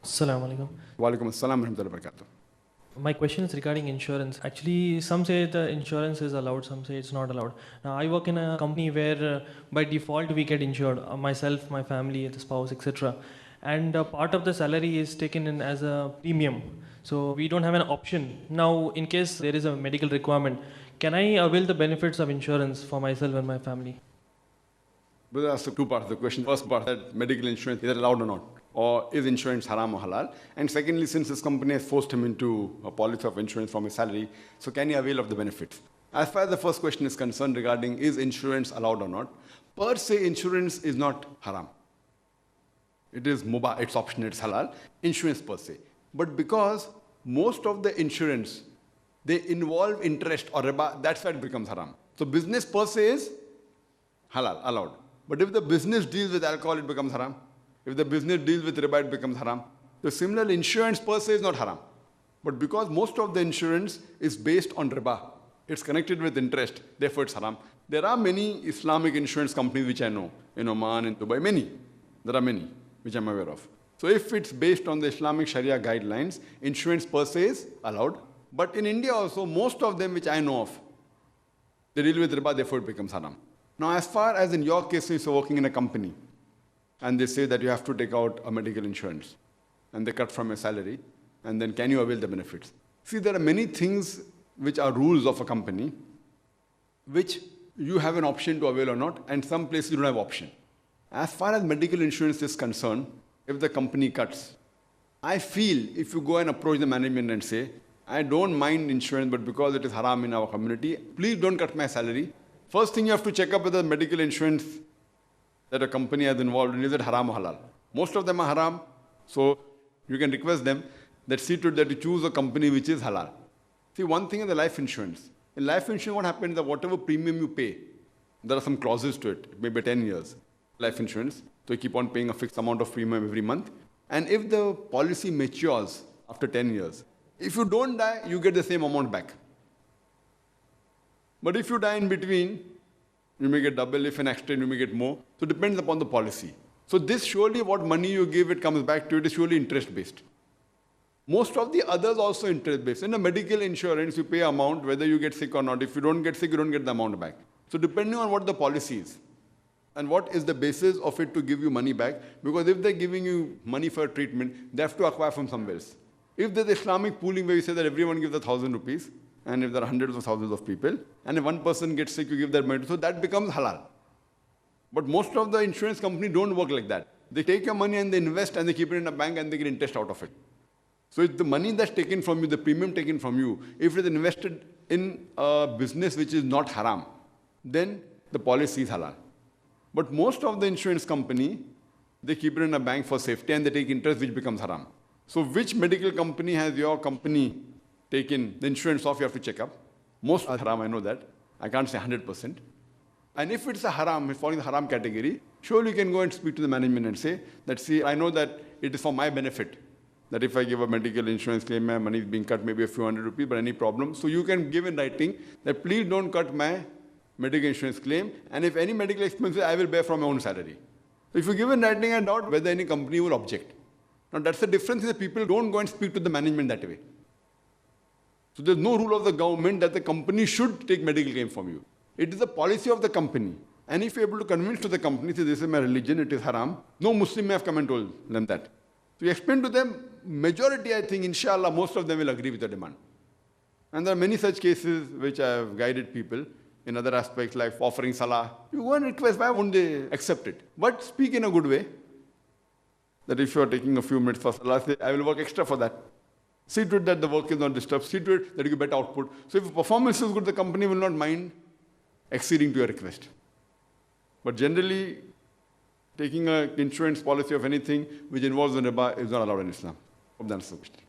Assalamu alaikum. Walaikum assalam warahmatullahi wabarakatuh. My question is regarding insurance. Actually, some say the insurance is allowed, some say it's not allowed. Now, I work in a company where by default we get insured, myself, my family, the spouse, etc. And part of the salary is taken in as a premium. So we don't have an option. Now, in case there is a medical requirement, can I avail the benefits of insurance for myself and my family? But that's two parts of the question. First part, that medical insurance, is it allowed or not? Or is insurance haram or halal? And secondly, since this company has forced him into a policy of insurance from his salary, so can he avail of the benefits? As far as the first question is concerned regarding is insurance allowed or not, per se insurance is not haram. It is mubah, it's optional, it's halal, insurance per se. But because most of the insurance, they involve interest or riba, that's why it becomes haram. So business per se is halal, allowed. But if the business deals with alcohol, it becomes haram. If the business deals with riba, it becomes haram. So similarly, insurance per se is not haram. But because most of the insurance is based on riba, it's connected with interest, therefore it's haram. There are many Islamic insurance companies which I know, in Oman, in Dubai, many. There are many, which I'm aware of. So if it's based on the Islamic Sharia guidelines, insurance per se is allowed. But in India also, most of them which I know of, they deal with riba, therefore it becomes haram. Now, as far as in your case, you're working in a company, and they say that you have to take out a medical insurance, and they cut from your salary, and then can you avail the benefits? See, there are many things which are rules of a company, which you have an option to avail or not, and some places you don't have option. As far as medical insurance is concerned, if the company cuts, I feel if you go and approach the management and say, I don't mind insurance, but because it is haram in our community, please don't cut my salary. First thing you have to check up whether medical insurance that a company is involved in, is it haram or halal? Most of them are haram, so you can request them that see to it that you choose a company which is halal. See, one thing is the life insurance. In life insurance, what happens is that whatever premium you pay, there are some clauses to it, maybe 10 years, life insurance. So you keep on paying a fixed amount of premium every month. And if the policy matures after 10 years, if you don't die, you get the same amount back. But if you die in between, you may get double. If an accident, you may get more. So it depends upon the policy. So this surely what money you give, it comes back to you. It is surely interest-based. Most of the others also interest-based. In a medical insurance, you pay amount whether you get sick or not. If you don't get sick, you don't get the amount back. So depending on what the policy is and what is the basis of it to give you money back, because if they're giving you money for treatment, they have to acquire from somewhere else. If there's Islamic pooling where you say that everyone gives 1,000 rupees, and if there are hundreds of thousands of people, and if one person gets sick, you give that money, so that becomes halal. But most of the insurance companies don't work like that. They take your money and they invest and they keep it in a bank and they get interest out of it. So it's the money that's taken from you, the premium taken from you, if it is invested in a business which is not haram, then the policy is halal. But most of the insurance company, they keep it in a bank for safety and they take interest which becomes haram. So which medical company has your company taken the insurance off, you have to check up. Most are haram, I know that. I can't say 100%. And if it's a haram, it's falling in the haram category, surely you can go and speak to the management and say that, see, I know that it is for my benefit, that if I give a medical insurance claim, my money is being cut maybe a few hundred rupees, but any problem. So you can give in writing that please don't cut my medical insurance claim, and if any medical expenses, I will bear from my own salary. So if you give in writing, I doubt whether any company will object. Now that's the difference, is that people don't go and speak to the management that way. So there's no rule of the government that the company should take medical claim from you. It is the policy of the company. And if you're able to convince to the company, say, this is my religion, it is haram, no Muslim may have come and told them that. So you explain to them, majority, I think, inshallah, most of them will agree with the demand. And there are many such cases which I have guided people in other aspects like offering salah. You go and request, why won't they accept it? But speak in a good way. That if you are taking a few minutes for salah, say, I will work extra for that. See to it that the work is not disturbed. See to it that you get better output. So if the performance is good, the company will not mind acceding to your request. But generally, taking an insurance policy of anything which involves the riba is not allowed in Islam. Hope that answers the question.